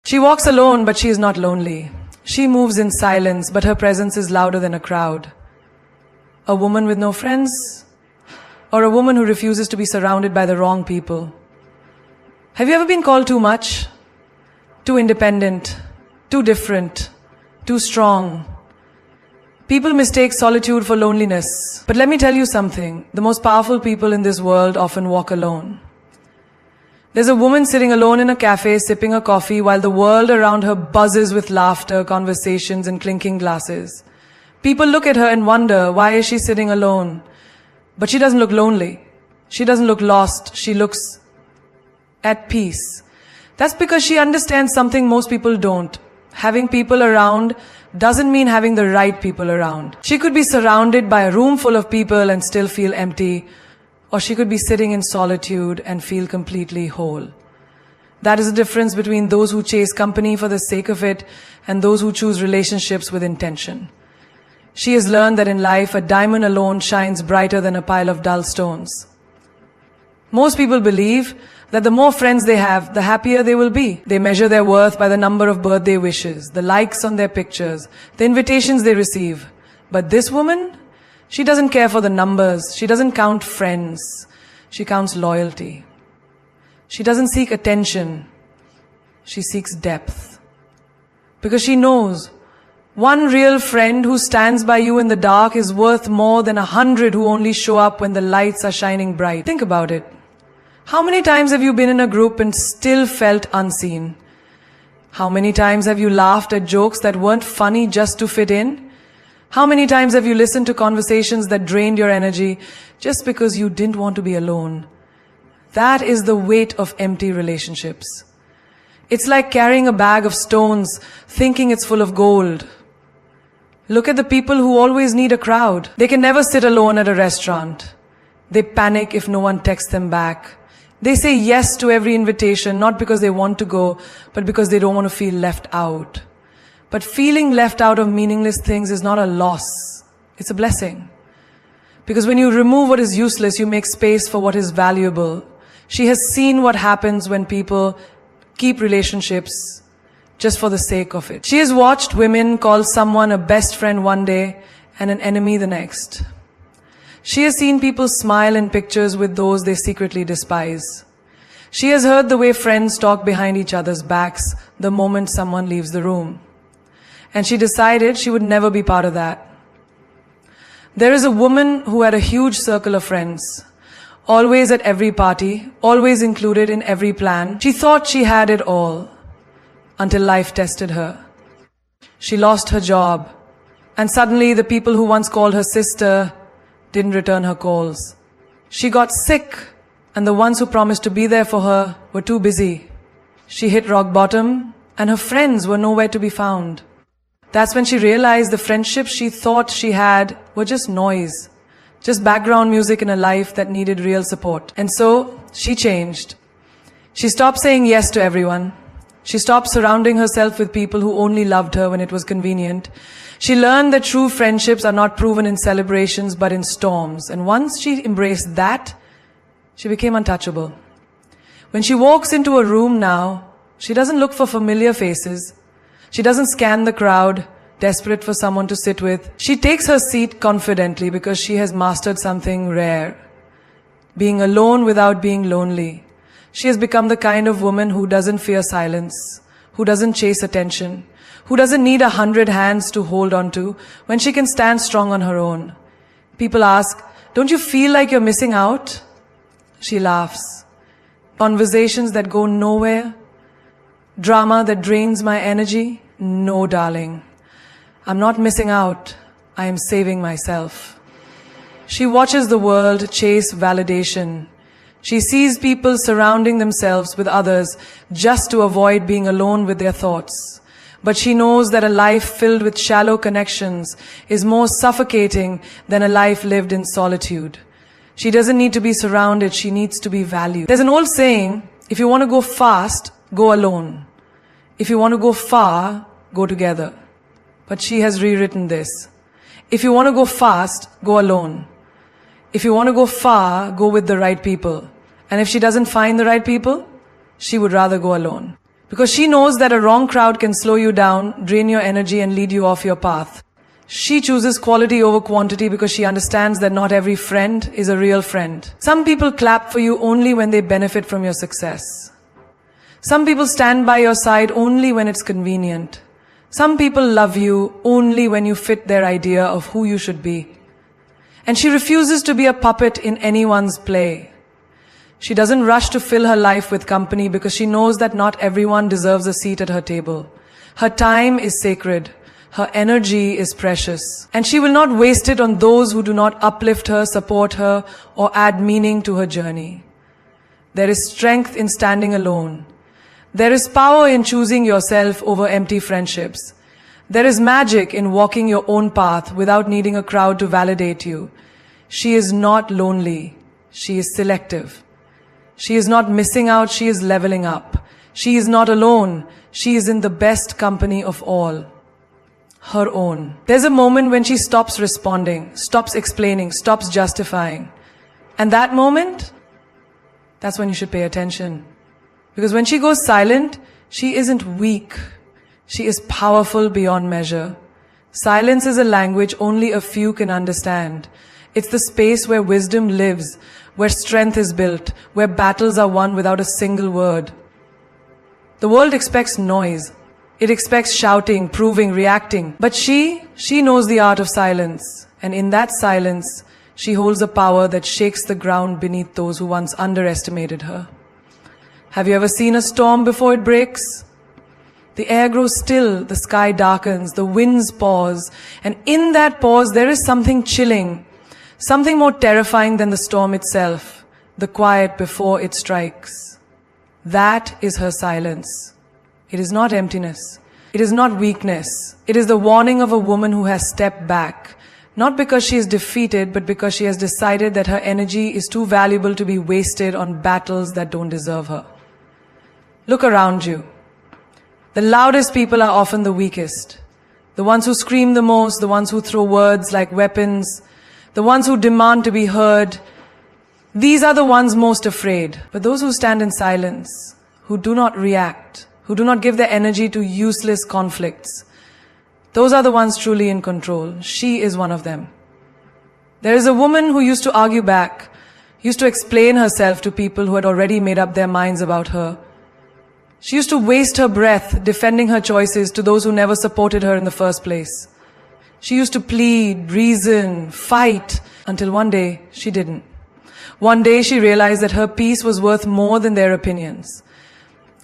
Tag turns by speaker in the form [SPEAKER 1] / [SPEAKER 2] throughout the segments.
[SPEAKER 1] She walks alone, but she is not lonely. She moves in silence, but her presence is louder than a crowd. A woman with no friends, or a woman who refuses to be surrounded by the wrong people. Have you ever been called too much? Too independent, too different, too strong? People mistake solitude for loneliness. But let me tell you something. The most powerful people in this world often walk alone. There's a woman sitting alone in a cafe sipping a coffee while the world around her buzzes with laughter, conversations, and clinking glasses. People look at her and wonder, why is she sitting alone? But she doesn't look lonely. She doesn't look lost. She looks at peace. That's because she understands something most people don't. Having people around doesn't mean having the right people around. She could be surrounded by a room full of people and still feel empty, or she could be sitting in solitude and feel completely whole. That is the difference between those who chase company for the sake of it and those who choose relationships with intention. She has learned that in life, a diamond alone shines brighter than a pile of dull stones. Most people believe that the more friends they have, the happier they will be. They measure their worth by the number of birthday wishes, the likes on their pictures, the invitations they receive. But this woman, she doesn't care for the numbers. She doesn't count friends. She counts loyalty. She doesn't seek attention. She seeks depth. Because she knows one real friend who stands by you in the dark is worth more than 100 who only show up when the lights are shining bright. Think about it. How many times have you been in a group and still felt unseen? How many times have you laughed at jokes that weren't funny just to fit in? How many times have you listened to conversations that drained your energy just because you didn't want to be alone? That is the weight of empty relationships. It's like carrying a bag of stones, thinking it's full of gold. Look at the people who always need a crowd. They can never sit alone at a restaurant. They panic if no one texts them back. They say yes to every invitation, not because they want to go, but because they don't want to feel left out. But feeling left out of meaningless things is not a loss. It's a blessing. Because when you remove what is useless, you make space for what is valuable. She has seen what happens when people keep relationships just for the sake of it. She has watched women call someone a best friend one day and an enemy the next. She has seen people smile in pictures with those they secretly despise. She has heard the way friends talk behind each other's backs the moment someone leaves the room. And she decided she would never be part of that. There is a woman who had a huge circle of friends, always at every party, always included in every plan. She thought she had it all, until life tested her. She lost her job, and suddenly the people who once called her sister didn't return her calls. She got sick, and the ones who promised to be there for her were too busy. She hit rock bottom, and her friends were nowhere to be found. That's when she realized the friendships she thought she had were just noise, just background music in a life that needed real support. And so, she changed. She stopped saying yes to everyone. She stopped surrounding herself with people who only loved her when it was convenient. She learned that true friendships are not proven in celebrations but in storms. And once she embraced that, she became untouchable. When she walks into a room now, she doesn't look for familiar faces. She doesn't scan the crowd, desperate for someone to sit with. She takes her seat confidently because she has mastered something rare. Being alone without being lonely. She has become the kind of woman who doesn't fear silence, who doesn't chase attention, who doesn't need 100 hands to hold on to when she can stand strong on her own. People ask, "Don't you feel like you're missing out?" She laughs. Conversations that go nowhere? Drama that drains my energy? No, darling. I'm not missing out. I am saving myself. She watches the world chase validation. She sees people surrounding themselves with others just to avoid being alone with their thoughts. But she knows that a life filled with shallow connections is more suffocating than a life lived in solitude. She doesn't need to be surrounded, she needs to be valued. There's an old saying, if you want to go fast, go alone. If you want to go far, go together. But she has rewritten this. If you want to go fast, go alone. If you want to go far, go with the right people. And if she doesn't find the right people, she would rather go alone. Because she knows that a wrong crowd can slow you down, drain your energy, and lead you off your path. She chooses quality over quantity because she understands that not every friend is a real friend. Some people clap for you only when they benefit from your success. Some people stand by your side only when it's convenient. Some people love you only when you fit their idea of who you should be. And she refuses to be a puppet in anyone's play. She doesn't rush to fill her life with company because she knows that not everyone deserves a seat at her table. Her time is sacred. Her energy is precious. And she will not waste it on those who do not uplift her, support her, or add meaning to her journey. There is strength in standing alone. There is power in choosing yourself over empty friendships. There is magic in walking your own path without needing a crowd to validate you. She is not lonely. She is selective. She is not missing out. She is leveling up. She is not alone. She is in the best company of all. Her own. There's a moment when she stops responding, stops explaining, stops justifying. And that moment, that's when you should pay attention. Because when she goes silent, she isn't weak. She is powerful beyond measure. Silence is a language only a few can understand. It's the space where wisdom lives, where strength is built, where battles are won without a single word. The world expects noise. It expects shouting, proving, reacting. But she knows the art of silence. And in that silence, she holds a power that shakes the ground beneath those who once underestimated her. Have you ever seen a storm before it breaks? The air grows still, the sky darkens, the winds pause, and in that pause there is something chilling, something more terrifying than the storm itself, the quiet before it strikes. That is her silence. It is not emptiness. It is not weakness. It is the warning of a woman who has stepped back, not because she is defeated, but because she has decided that her energy is too valuable to be wasted on battles that don't deserve her. Look around you. The loudest people are often the weakest. The ones who scream the most, the ones who throw words like weapons, the ones who demand to be heard. These are the ones most afraid. But those who stand in silence, who do not react, who do not give their energy to useless conflicts, those are the ones truly in control. She is one of them. There is a woman who used to argue back, used to explain herself to people who had already made up their minds about her. She used to waste her breath defending her choices to those who never supported her in the first place. She used to plead, reason, fight, until one day she didn't. One day she realized that her peace was worth more than their opinions.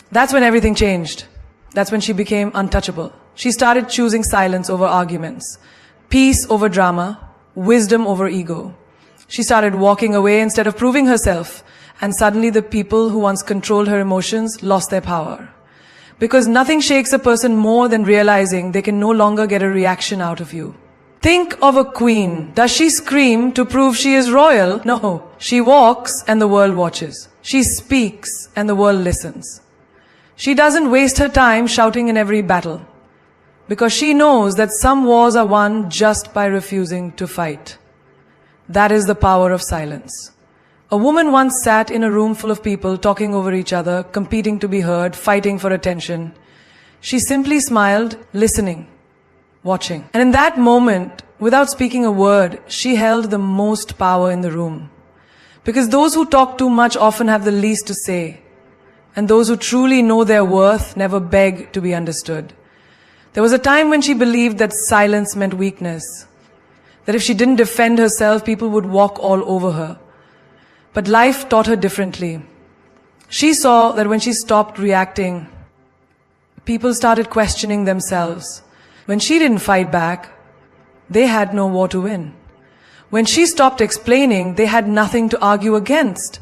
[SPEAKER 1] That's when everything changed. That's when she became untouchable. She started choosing silence over arguments, peace over drama, wisdom over ego. She started walking away instead of proving herself. And suddenly the people who once controlled her emotions lost their power. Because nothing shakes a person more than realizing they can no longer get a reaction out of you. Think of a queen. Does she scream to prove she is royal? No. She walks and the world watches. She speaks and the world listens. She doesn't waste her time shouting in every battle. Because she knows that some wars are won just by refusing to fight. That is the power of silence. A woman once sat in a room full of people talking over each other, competing to be heard, fighting for attention. She simply smiled, listening, watching. And in that moment, without speaking a word, she held the most power in the room. Because those who talk too much often have the least to say. And those who truly know their worth never beg to be understood. There was a time when she believed that silence meant weakness. That if she didn't defend herself, people would walk all over her. But life taught her differently. She saw that when she stopped reacting, people started questioning themselves. When she didn't fight back, they had no war to win. When she stopped explaining, they had nothing to argue against.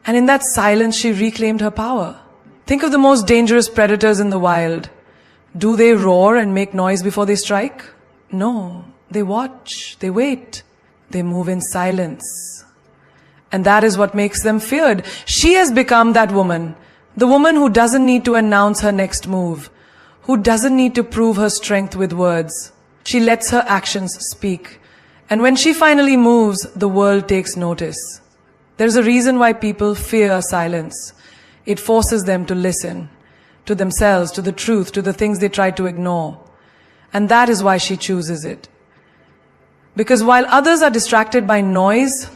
[SPEAKER 1] And in that silence, she reclaimed her power. Think of the most dangerous predators in the wild. Do they roar and make noise before they strike? No. They watch, they wait, they move in silence. And that is what makes them feared. She has become that woman. The woman who doesn't need to announce her next move. Who doesn't need to prove her strength with words. She lets her actions speak. And when she finally moves, the world takes notice. There's a reason why people fear silence. It forces them to listen to themselves, to the truth, to the things they try to ignore. And that is why she chooses it. Because while others are distracted by noise,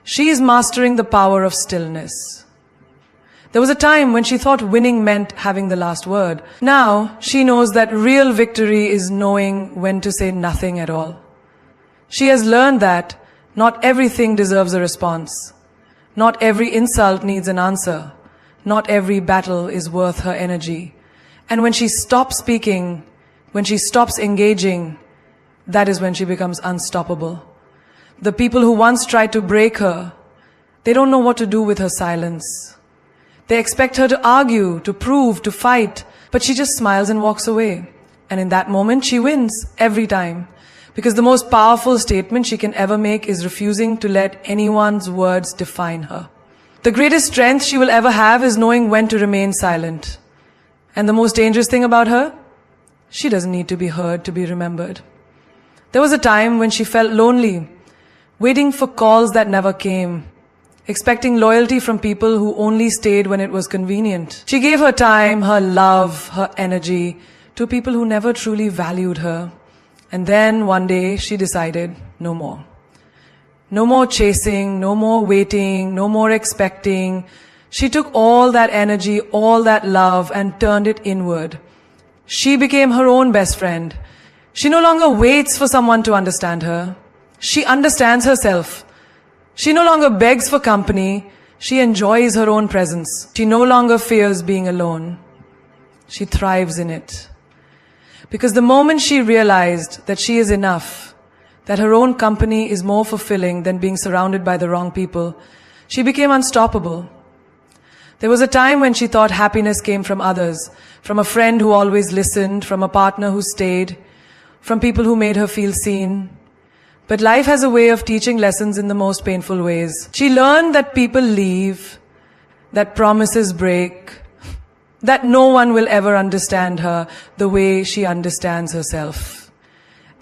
[SPEAKER 1] she is mastering the power of stillness. There was a time when she thought winning meant having the last word. Now, she knows that real victory is knowing when to say nothing at all. She has learned that not everything deserves a response. Not every insult needs an answer. Not every battle is worth her energy. And when she stops speaking, when she stops engaging, that is when she becomes unstoppable. The people who once tried to break her, they don't know what to do with her silence. They expect her to argue, to prove, to fight, but she just smiles and walks away. And in that moment, she wins every time. Because the most powerful statement she can ever make is refusing to let anyone's words define her. The greatest strength she will ever have is knowing when to remain silent. And the most dangerous thing about her? She doesn't need to be heard to be remembered. There was a time when she felt lonely, waiting for calls that never came, expecting loyalty from people who only stayed when it was convenient. She gave her time, her love, her energy to people who never truly valued her. And then one day she decided, no more. No more chasing, no more waiting, no more expecting. She took all that energy, all that love, and turned it inward. She became her own best friend. She no longer waits for someone to understand her. She understands herself. She no longer begs for company. She enjoys her own presence. She no longer fears being alone. She thrives in it. Because the moment she realized that she is enough, that her own company is more fulfilling than being surrounded by the wrong people, she became unstoppable. There was a time when she thought happiness came from others, from a friend who always listened, from a partner who stayed, from people who made her feel seen. But life has a way of teaching lessons in the most painful ways. She learned that people leave, that promises break, that no one will ever understand her the way she understands herself.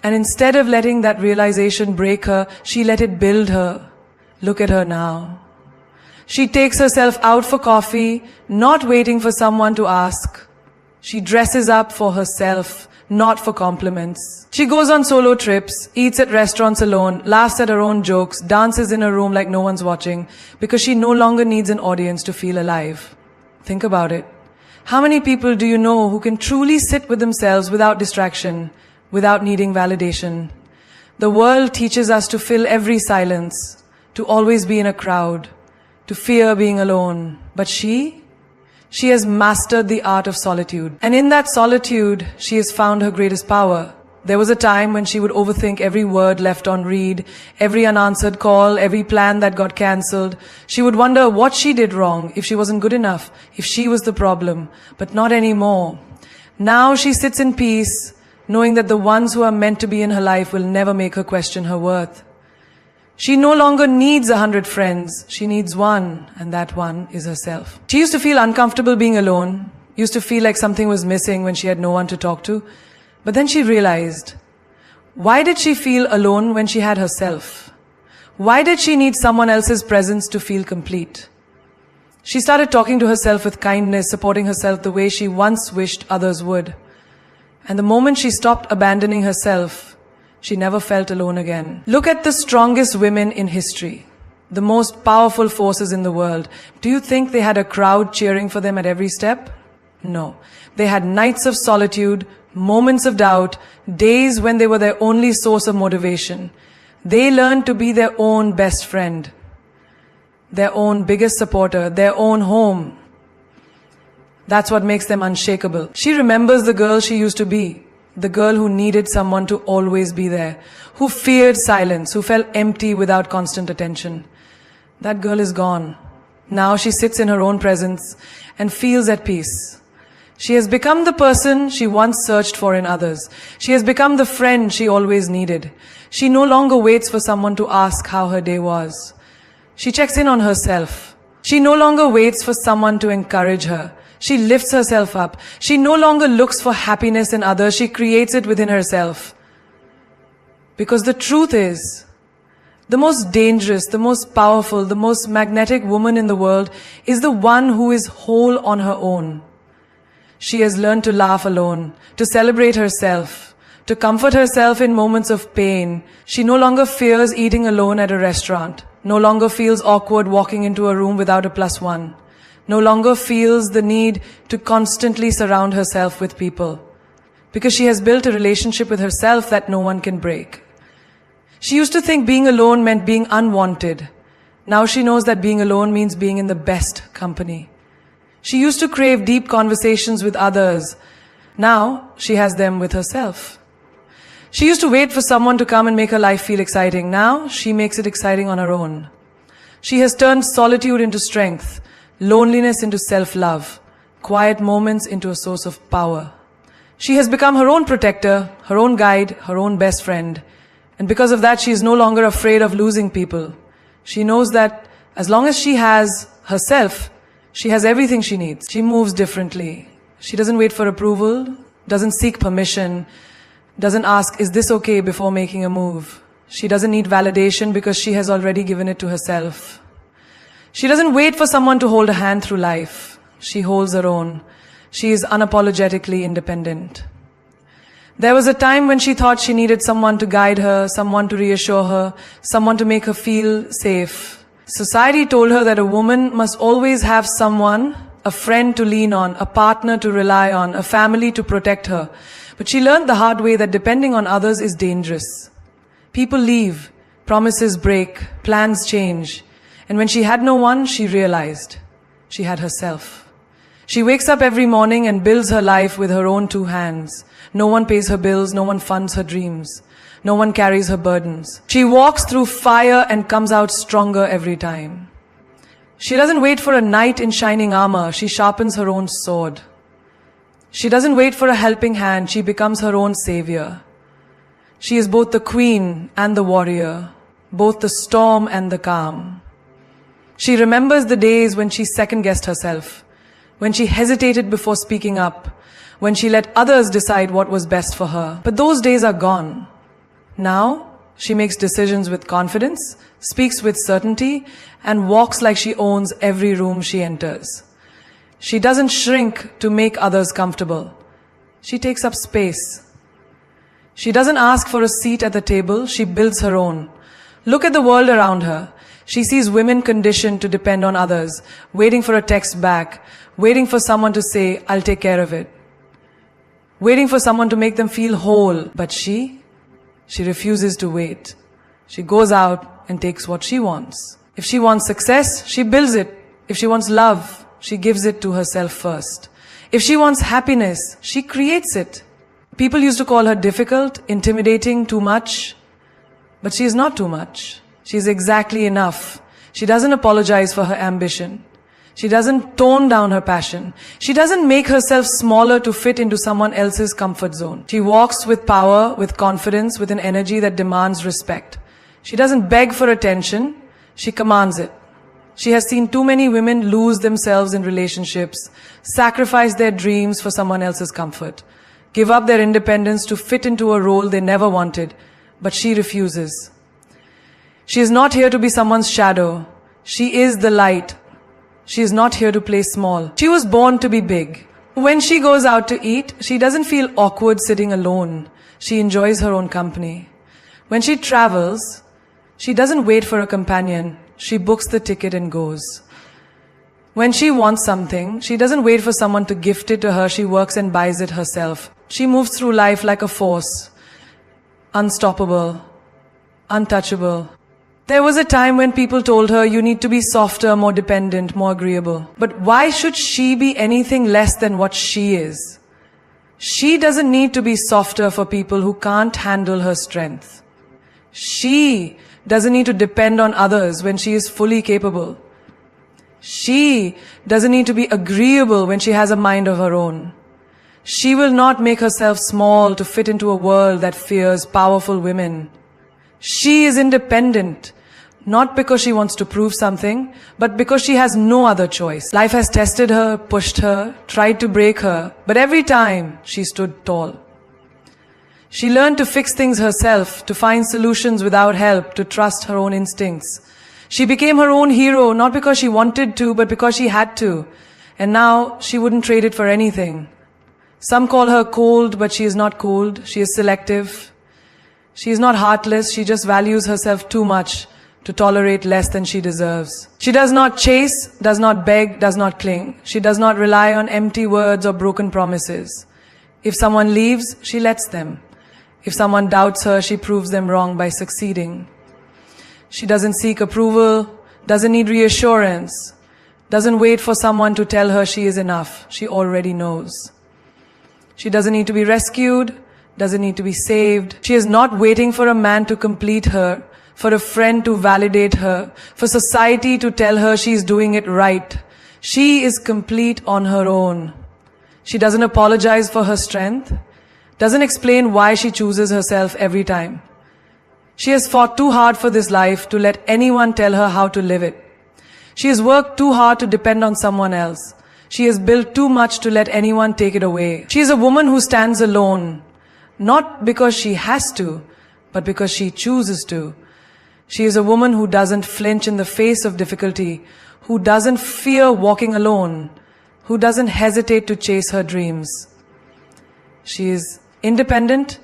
[SPEAKER 1] And instead of letting that realization break her, she let it build her. Look at her now. She takes herself out for coffee, not waiting for someone to ask. She dresses up for herself, not for compliments. She goes on solo trips, eats at restaurants alone, laughs at her own jokes, dances in her room like no one's watching, because she no longer needs an audience to feel alive. Think about it. How many people do you know who can truly sit with themselves without distraction, without needing validation? The world teaches us to fill every silence, to always be in a crowd, to fear being alone. But she has mastered the art of solitude. And in that solitude, she has found her greatest power. There was a time when she would overthink every word left on read, every unanswered call, every plan that got cancelled. She would wonder what she did wrong, if she wasn't good enough, if she was the problem. But not anymore. Now she sits in peace, knowing that the ones who are meant to be in her life will never make her question her worth. She no longer needs 100 friends. She needs one, and that one is herself. She used to feel uncomfortable being alone, used to feel like something was missing when she had no one to talk to. But then she realized, why did she feel alone when she had herself? Why did she need someone else's presence to feel complete? She started talking to herself with kindness, supporting herself the way she once wished others would. And the moment she stopped abandoning herself, she never felt alone again. Look at the strongest women in history, the most powerful forces in the world. Do you think they had a crowd cheering for them at every step? No. They had nights of solitude, moments of doubt, days when they were their only source of motivation. They learned to be their own best friend, their own biggest supporter, their own home. That's what makes them unshakable. She remembers the girl she used to be, the girl who needed someone to always be there, who feared silence, who felt empty without constant attention. That girl is gone. Now she sits in her own presence and feels at peace. She has become the person she once searched for in others. She has become the friend she always needed. She no longer waits for someone to ask how her day was. She checks in on herself. She no longer waits for someone to encourage her. She lifts herself up. She no longer looks for happiness in others. She creates it within herself. Because the truth is, the most dangerous, the most powerful, the most magnetic woman in the world is the one who is whole on her own. She has learned to laugh alone, to celebrate herself, to comfort herself in moments of pain. She no longer fears eating alone at a restaurant, no longer feels awkward walking into a room without a +1, no longer feels the need to constantly surround herself with people, because she has built a relationship with herself that no one can break. She used to think being alone meant being unwanted. Now she knows that being alone means being in the best company. She used to crave deep conversations with others. Now she has them with herself. She used to wait for someone to come and make her life feel exciting. Now she makes it exciting on her own. She has turned solitude into strength, loneliness into self-love, quiet moments into a source of power. She has become her own protector, her own guide, her own best friend. And because of that, she is no longer afraid of losing people. She knows that as long as she has herself, she has everything she needs. She moves differently. She doesn't wait for approval, doesn't seek permission, doesn't ask, is this okay, before making a move. She doesn't need validation because she has already given it to herself. She doesn't wait for someone to hold a hand through life. She holds her own. She is unapologetically independent. There was a time when she thought she needed someone to guide her, someone to reassure her, someone to make her feel safe. Society told her that a woman must always have someone, a friend to lean on, a partner to rely on, a family to protect her. But she learned the hard way that depending on others is dangerous. People leave, promises break, plans change. And when she had no one, she realized she had herself. She wakes up every morning and builds her life with her own 2 hands. No one pays her bills, no one funds her dreams. No one carries her burdens. She walks through fire and comes out stronger every time. She doesn't wait for a knight in shining armor, she sharpens her own sword. She doesn't wait for a helping hand, she becomes her own savior. She is both the queen and the warrior, both the storm and the calm. She remembers the days when she second-guessed herself, when she hesitated before speaking up, when she let others decide what was best for her. But those days are gone. Now, she makes decisions with confidence, speaks with certainty, and walks like she owns every room she enters. She doesn't shrink to make others comfortable. She takes up space. She doesn't ask for a seat at the table, she builds her own. Look at the world around her. She sees women conditioned to depend on others, waiting for a text back, waiting for someone to say, I'll take care of it. Waiting for someone to make them feel whole. But she refuses to wait. She goes out and takes what she wants. If she wants success, she builds it. If she wants love, she gives it to herself first. If she wants happiness, she creates it. People used to call her difficult, intimidating, too much. But she is not too much. She is exactly enough. She doesn't apologize for her ambition. She doesn't tone down her passion. She doesn't make herself smaller to fit into someone else's comfort zone. She walks with power, with confidence, with an energy that demands respect. She doesn't beg for attention. She commands it. She has seen too many women lose themselves in relationships, sacrifice their dreams for someone else's comfort, give up their independence to fit into a role they never wanted, but she refuses. She is not here to be someone's shadow. She is the light. She is not here to play small. She was born to be big. When she goes out to eat, she doesn't feel awkward sitting alone. She enjoys her own company. When she travels, she doesn't wait for a companion. She books the ticket and goes. When she wants something, she doesn't wait for someone to gift it to her. She works and buys it herself. She moves through life like a force. Unstoppable. Untouchable. There was a time when people told her, you need to be softer, more dependent, more agreeable. But why should she be anything less than what she is? She doesn't need to be softer for people who can't handle her strength. She doesn't need to depend on others when she is fully capable. She doesn't need to be agreeable when she has a mind of her own. She will not make herself small to fit into a world that fears powerful women. She is independent, not because she wants to prove something, but because she has no other choice. Life has tested her, pushed her, tried to break her, but every time she stood tall. She learned to fix things herself, to find solutions without help, to trust her own instincts. She became her own hero, not because she wanted to, but because she had to. And now she wouldn't trade it for anything. Some call her cold, but she is not cold. She is selective. She is not heartless. She just values herself too much to tolerate less than she deserves. She does not chase, does not beg, does not cling. She does not rely on empty words or broken promises. If someone leaves, she lets them. If someone doubts her, she proves them wrong by succeeding. She doesn't seek approval, doesn't need reassurance, doesn't wait for someone to tell her she is enough. She already knows. She doesn't need to be rescued, doesn't need to be saved. She is not waiting for a man to complete her, for a friend to validate her, for society to tell her she is doing it right. She is complete on her own. She doesn't apologize for her strength, doesn't explain why she chooses herself every time. She has fought too hard for this life to let anyone tell her how to live it. She has worked too hard to depend on someone else. She has built too much to let anyone take it away. She is a woman who stands alone, not because she has to, but because she chooses to. She is a woman who doesn't flinch in the face of difficulty, who doesn't fear walking alone, who doesn't hesitate to chase her dreams. She is independent,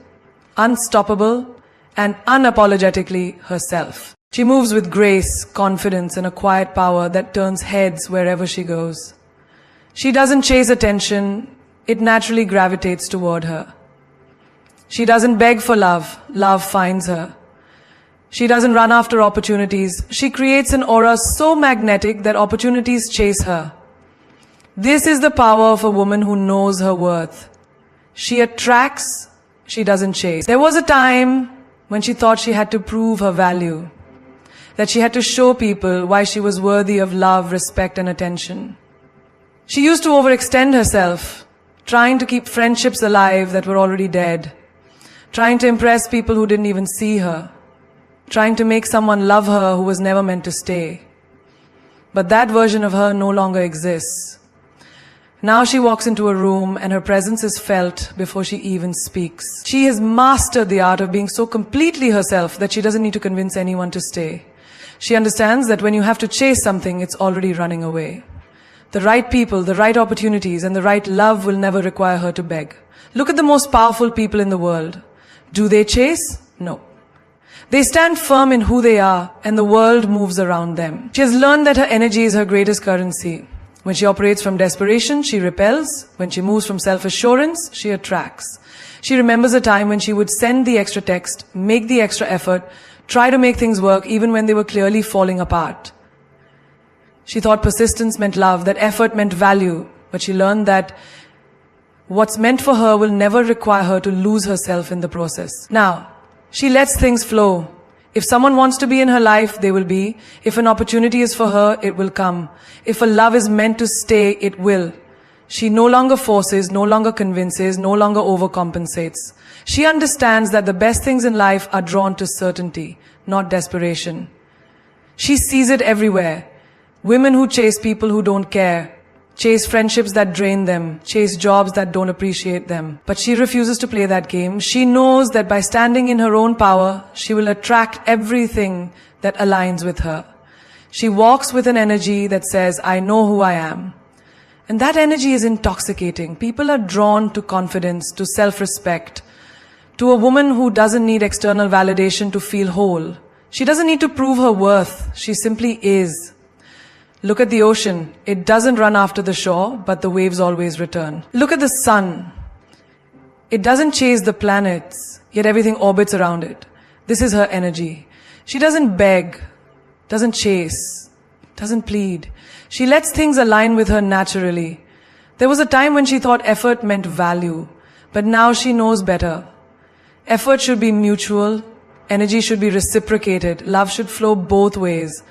[SPEAKER 1] unstoppable, and unapologetically herself. She moves with grace, confidence, and a quiet power that turns heads wherever she goes. She doesn't chase attention, it naturally gravitates toward her. She doesn't beg for love, love finds her. She doesn't run after opportunities. She creates an aura so magnetic that opportunities chase her. This is the power of a woman who knows her worth. She attracts, she doesn't chase. There was a time when she thought she had to prove her value, that she had to show people why she was worthy of love, respect, and attention. She used to overextend herself, trying to keep friendships alive that were already dead, trying to impress people who didn't even see her, trying to make someone love her who was never meant to stay. But that version of her no longer exists. Now she walks into a room and her presence is felt before she even speaks. She has mastered the art of being so completely herself that she doesn't need to convince anyone to stay. She understands that when you have to chase something, it's already running away. The right people, the right opportunities, and the right love will never require her to beg. Look at the most powerful people in the world. Do they chase? No. They stand firm in who they are, and the world moves around them. She has learned that her energy is her greatest currency. When she operates from desperation, she repels. When she moves from self-assurance, she attracts. She remembers a time when she would send the extra text, make the extra effort, try to make things work even when they were clearly falling apart. She thought persistence meant love, that effort meant value, but she learned that what's meant for her will never require her to lose herself in the process. Now, she lets things flow. If someone wants to be in her life, they will be. If an opportunity is for her, it will come. If a love is meant to stay, it will. She no longer forces, no longer convinces, no longer overcompensates. She understands that the best things in life are drawn to certainty, not desperation. She sees it everywhere. Women who chase people who don't care, chase friendships that drain them, chase jobs that don't appreciate them. But she refuses to play that game. She knows that by standing in her own power, she will attract everything that aligns with her. She walks with an energy that says, I know who I am. And that energy is intoxicating. People are drawn to confidence, to self-respect, to a woman who doesn't need external validation to feel whole. She doesn't need to prove her worth. She simply is. Look at the ocean. It doesn't run after the shore, but the waves always return. Look at the sun. It doesn't chase the planets, yet everything orbits around it. This is her energy. She doesn't beg, doesn't chase, doesn't plead. She lets things align with her naturally. There was a time when she thought effort meant value, but now she knows better. Effort should be mutual, energy should be reciprocated, love should flow both ways.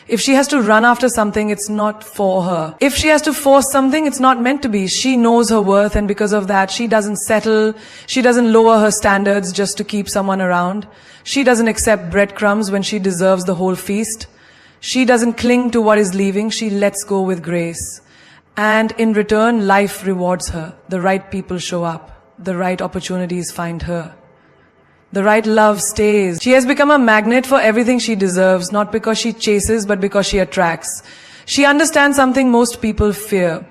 [SPEAKER 1] If she has to run after something, it's not for her. If she has to force something, it's not meant to be. She knows her worth, and because of that, she doesn't settle. She doesn't lower her standards just to keep someone around. She doesn't accept breadcrumbs when she deserves the whole feast. She doesn't cling to what is leaving. She lets go with grace. And in return, life rewards her. The right people show up. The right opportunities find her. The right love stays. She has become a magnet for everything she deserves, not because she chases, but because she attracts. She understands something most people fear.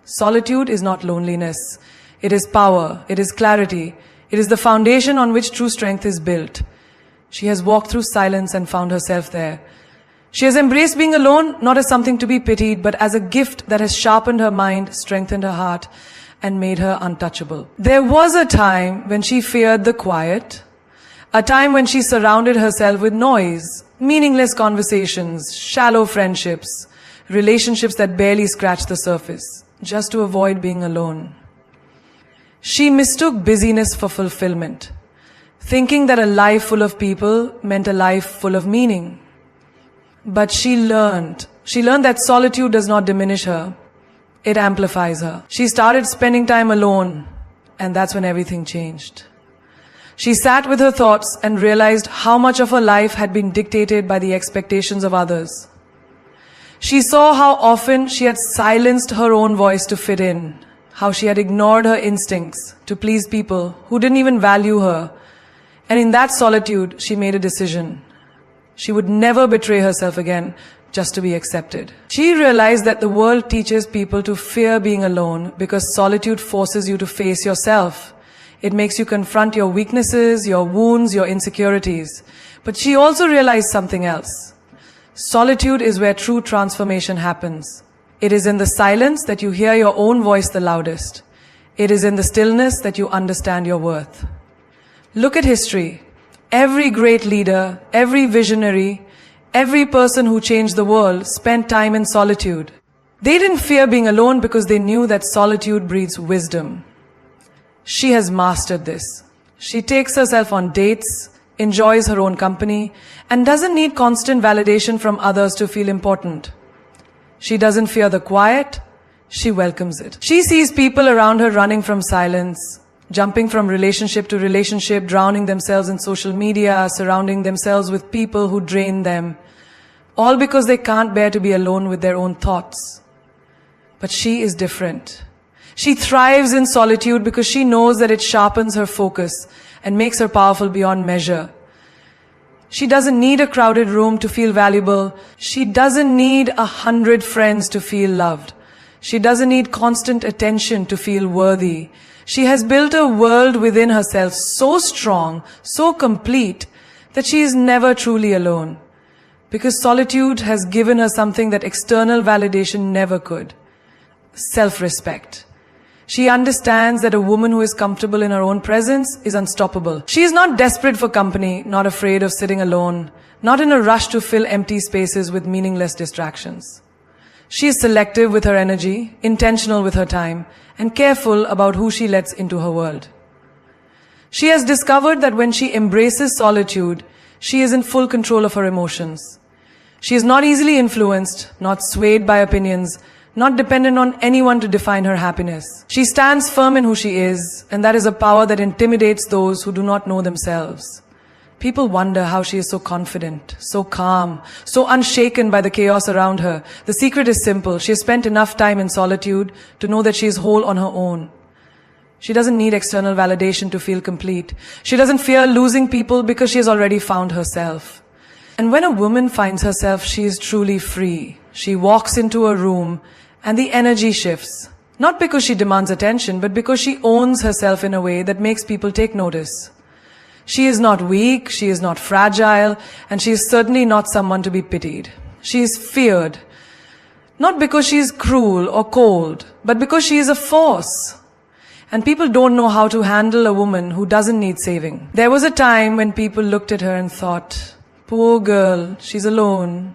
[SPEAKER 1] Solitude is not loneliness. It is power. It is clarity. It is the foundation on which true strength is built. She has walked through silence and found herself there. She has embraced being alone, not as something to be pitied, but as a gift that has sharpened her mind, strengthened her heart, and made her untouchable. There was a time when she feared the quiet, a time when she surrounded herself with noise, meaningless conversations, shallow friendships, relationships that barely scratched the surface, just to avoid being alone. She mistook busyness for fulfillment, thinking that a life full of people meant a life full of meaning. But she learned that solitude does not diminish her, it amplifies her. She started spending time alone, and that's when everything changed. She sat with her thoughts and realized how much of her life had been dictated by the expectations of others. She saw how often she had silenced her own voice to fit in, how she had ignored her instincts to please people who didn't even value her. And in that solitude, she made a decision. She would never betray herself again just to be accepted. She realized that the world teaches people to fear being alone because solitude forces you to face yourself. It makes you confront your weaknesses, your wounds, your insecurities. But she also realized something else. Solitude is where true transformation happens. It is in the silence that you hear your own voice the loudest. It is in the stillness that you understand your worth. Look at history. Every great leader, every visionary, every person who changed the world spent time in solitude. They didn't fear being alone because they knew that solitude breeds wisdom. She has mastered this. She takes herself on dates, enjoys her own company, and doesn't need constant validation from others to feel important. She doesn't fear the quiet, she welcomes it. She sees people around her running from silence, jumping from relationship to relationship, drowning themselves in social media, surrounding themselves with people who drain them, all because they can't bear to be alone with their own thoughts. But she is different. She thrives in solitude because she knows that it sharpens her focus and makes her powerful beyond measure. She doesn't need a crowded room to feel valuable. She doesn't need 100 friends to feel loved. She doesn't need constant attention to feel worthy. She has built a world within herself so strong, so complete, that she is never truly alone. Because solitude has given her something that external validation never could. Self-respect. She understands that a woman who is comfortable in her own presence is unstoppable. She is not desperate for company, not afraid of sitting alone, not in a rush to fill empty spaces with meaningless distractions. She is selective with her energy, intentional with her time, and careful about who she lets into her world. She has discovered that when she embraces solitude, she is in full control of her emotions. She is not easily influenced, not swayed by opinions, not dependent on anyone to define her happiness. She stands firm in who she is, and that is a power that intimidates those who do not know themselves. People wonder how she is so confident, so calm, so unshaken by the chaos around her. The secret is simple. She has spent enough time in solitude to know that she is whole on her own. She doesn't need external validation to feel complete. She doesn't fear losing people because she has already found herself. And when a woman finds herself, she is truly free. She walks into a room and the energy shifts. Not because she demands attention, but because she owns herself in a way that makes people take notice. She is not weak, she is not fragile, and she is certainly not someone to be pitied. She is feared. Not because she is cruel or cold, but because she is a force. And people don't know how to handle a woman who doesn't need saving. There was a time when people looked at her and thought, poor girl, she's alone.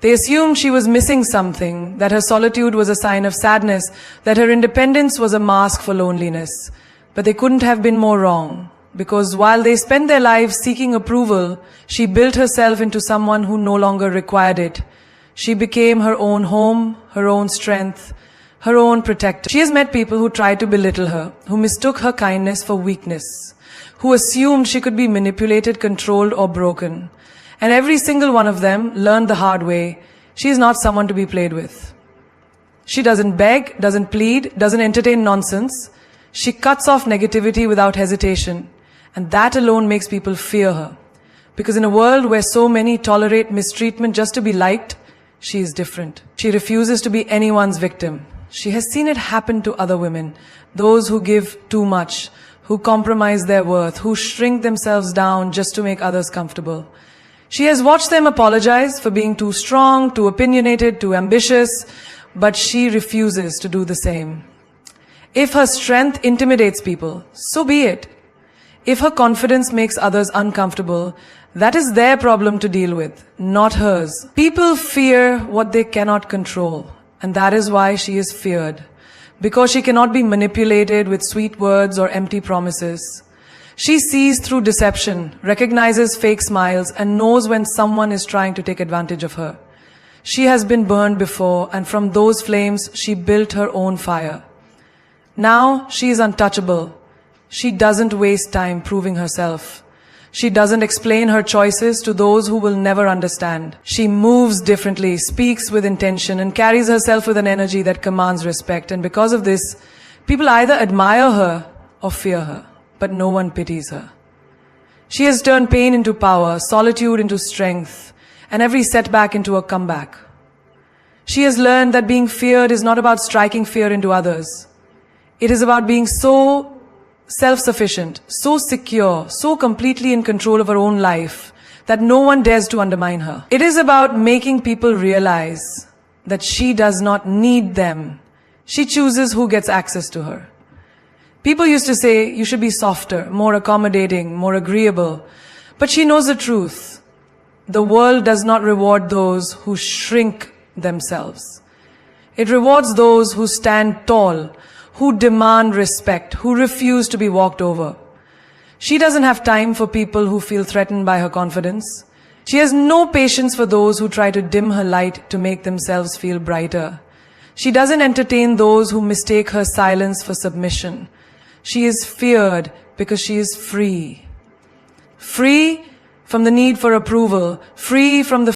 [SPEAKER 1] They assumed she was missing something, that her solitude was a sign of sadness, that her independence was a mask for loneliness. But they couldn't have been more wrong, because while they spent their lives seeking approval, she built herself into someone who no longer required it. She became her own home, her own strength, her own protector. She has met people who tried to belittle her, who mistook her kindness for weakness, who assumed she could be manipulated, controlled, or broken. And every single one of them learned the hard way. She is not someone to be played with. She doesn't beg, doesn't plead, doesn't entertain nonsense. She cuts off negativity without hesitation. And that alone makes people fear her. Because in a world where so many tolerate mistreatment just to be liked, she is different. She refuses to be anyone's victim. She has seen it happen to other women, those who give too much, who compromise their worth, who shrink themselves down just to make others comfortable. She has watched them apologize for being too strong, too opinionated, too ambitious, but she refuses to do the same. If her strength intimidates people, so be it. If her confidence makes others uncomfortable, that is their problem to deal with, not hers. People fear what they cannot control, and that is why she is feared, because she cannot be manipulated with sweet words or empty promises. She sees through deception, recognizes fake smiles, and knows when someone is trying to take advantage of her. She has been burned before, and from those flames, she built her own fire. Now, she is untouchable. She doesn't waste time proving herself. She doesn't explain her choices to those who will never understand. She moves differently, speaks with intention, and carries herself with an energy that commands respect. And because of this, people either admire her or fear her, but no one pities her. She has turned pain into power, solitude into strength, and every setback into a comeback. She has learned that being feared is not about striking fear into others. It is about being so self-sufficient, so secure, so completely in control of her own life that no one dares to undermine her. It is about making people realize that she does not need them. She chooses who gets access to her. People used to say you should be softer, more accommodating, more agreeable. But she knows the truth. The world does not reward those who shrink themselves. It rewards those who stand tall, who demand respect, who refuse to be walked over. She doesn't have time for people who feel threatened by her confidence. She has no patience for those who try to dim her light to make themselves feel brighter. She doesn't entertain those who mistake her silence for submission. She is feared because she is free. Free from the need for approval, free from the